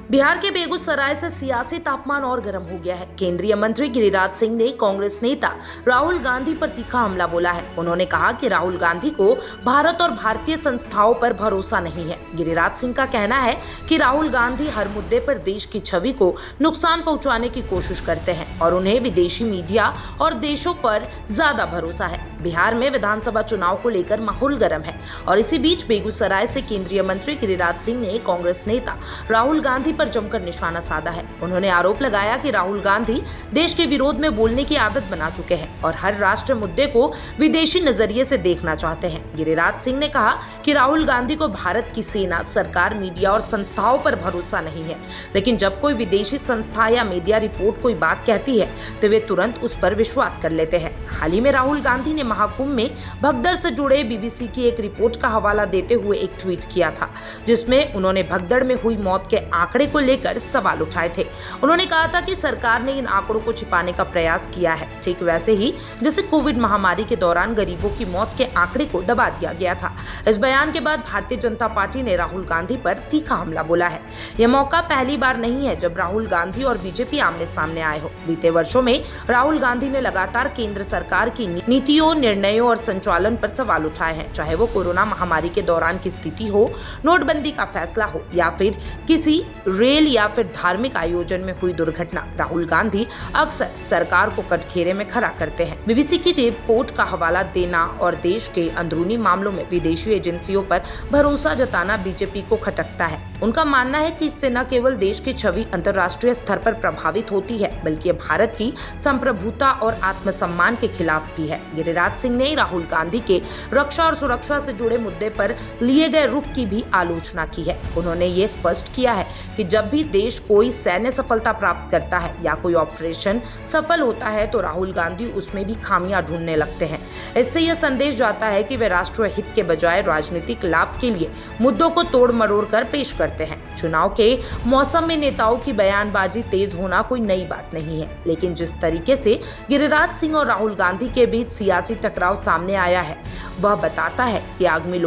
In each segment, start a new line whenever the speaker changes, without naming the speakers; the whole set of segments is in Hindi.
बिहार के बेगूसराय से सियासी तापमान और गर्म हो गया है। केंद्रीय मंत्री गिरिराज सिंह ने कांग्रेस नेता राहुल गांधी पर तीखा हमला बोला है। उन्होंने कहा कि राहुल गांधी को भारत और भारतीय संस्थाओं पर भरोसा नहीं है। गिरिराज सिंह का कहना है कि राहुल गांधी हर मुद्दे पर देश की छवि को नुकसान पहुंचाने की कोशिश करते हैं और उन्हें विदेशी मीडिया और देशों पर ज्यादा भरोसा है। बिहार में विधानसभा चुनाव को लेकर माहौल गर्म है और इसी बीच बेगूसराय से केंद्रीय मंत्री गिरिराज सिंह ने कांग्रेस नेता राहुल गांधी पर जमकर निशाना साधा है। उन्होंने आरोप लगाया कि राहुल गांधी देश के विरोध में बोलने की आदत बना चुके हैं और हर राष्ट्र मुद्दे को विदेशी नजरिए से देखना चाहते हैं। गिरिराज सिंह ने कहा कि राहुल गांधी को भारत की सेना, सरकार, मीडिया और संस्थाओं पर भरोसा नहीं है, लेकिन जब कोई विदेशी संस्था या मीडिया रिपोर्ट कोई बात कहती है तो वे तुरंत उस पर विश्वास कर लेते हैं। हाल ही में राहुल गांधी ने महाकुंभ में भगदड़ से जुड़े बीबीसी की एक रिपोर्ट का हवाला देते हुए एक ट्वीट किया था, जिसमें उन्होंने भगदड़ में हुई मौत के आंकड़े को लेकर सवाल उठाए थे। उन्होंने कहा था कि सरकार ने इन आंकड़ों को छिपाने का प्रयास किया है, ठीक वैसे ही जैसे कोविड महामारी के दौरान गरीबों की मौत के आंकड़े को दबा दिया गया था। इस बयान के बाद भारतीय जनता पार्टी ने राहुल गांधी पर तीखा हमला बोला है। यह मौका पहली बार नहीं है जब राहुल गांधी और बीजेपी आमने सामने आए हो। बीते वर्षों में राहुल गांधी ने लगातार केंद्र सरकार की नीतियों, निर्णयों और संचालन पर सवाल उठाए हैं, चाहे वो कोरोना महामारी के दौरान की स्थिति हो, नोटबंदी का फैसला हो या फिर किसी रेल या फिर धार्मिक आयोजन में हुई दुर्घटना। राहुल गांधी अक्सर सरकार को कटघरे में खड़ा करते हैं। बीबीसी की रिपोर्ट का हवाला देना और देश के अंदरूनी मामलों में विदेशी एजेंसियों पर भरोसा जताना बीजेपी को खटकता है। उनका मानना है कि इससे न केवल देश की छवि अंतर्राष्ट्रीय स्तर पर प्रभावित होती है, बल्कि भारत की संप्रभुता और आत्मसम्मान के खिलाफ भी है। गिरिराज सिंह ने राहुल गांधी के रक्षा और सुरक्षा से जुड़े मुद्दे पर लिए गए रुख की भी आलोचना की है। उन्होंने ये स्पष्ट किया है कि जब भी देश कोई सैन्य सफलता प्राप्त करता है या कोई ऑपरेशन सफल होता है तो राहुल गांधी उसमें भी खामियां ढूंढने लगते हैं। इससे यह संदेश जाता है कि वे राष्ट्रीय हित के बजाय राजनीतिक लाभ के लिए मुद्दों को तोड़ मरोड़ कर पेश करते हैं। चुनाव के मौसम में नेताओं की बयानबाजी तेज होना कोई नई बात नहीं है, लेकिन जिस तरीके से गिरिराज सिंह और राहुल गांधी के बीच सियासी टकराव सामने आया है वह बताता है कि आगामी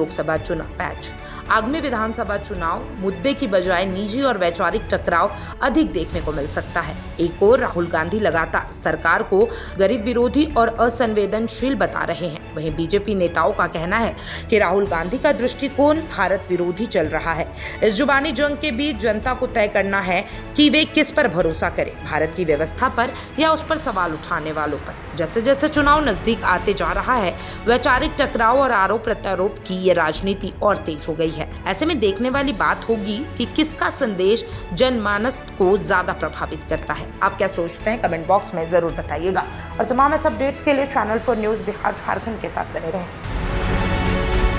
विधानसभा चुनाव मुद्दे की बजाय निजी और वैचारिक टकराव अधिक देखने को मिल सकता है। एक और राहुल गांधी लगातार सरकार को गरीब विरोधी और असंवेदनशील बता रहे हैं, वहीं बीजेपी नेताओं का कहना है कि राहुल गांधी का दृष्टिकोण भारत विरोधी चल रहा है। इस जुबानी जंग के बीच जनता को तय करना है कि वे किस पर भरोसा करें, भारत की व्यवस्था पर या उस पर सवाल उठाने वालों पर। जैसे जैसे चुनाव नजदीक आते जा रहा है, वैचारिक टकराव और आरोप प्रत्यारोप की ये राजनीति और तेज हो गई है। ऐसे में देखने वाली बात होगी कि किसका संदेश जनमानस को ज्यादा प्रभावित करता है। आप क्या सोचते हैं, कमेंट बॉक्स में जरूर बताइएगा और तमाम ऐसे अपडेट्स के लिए चैनल 4 न्यूज़ बिहार झारखंड के साथ बने रहें।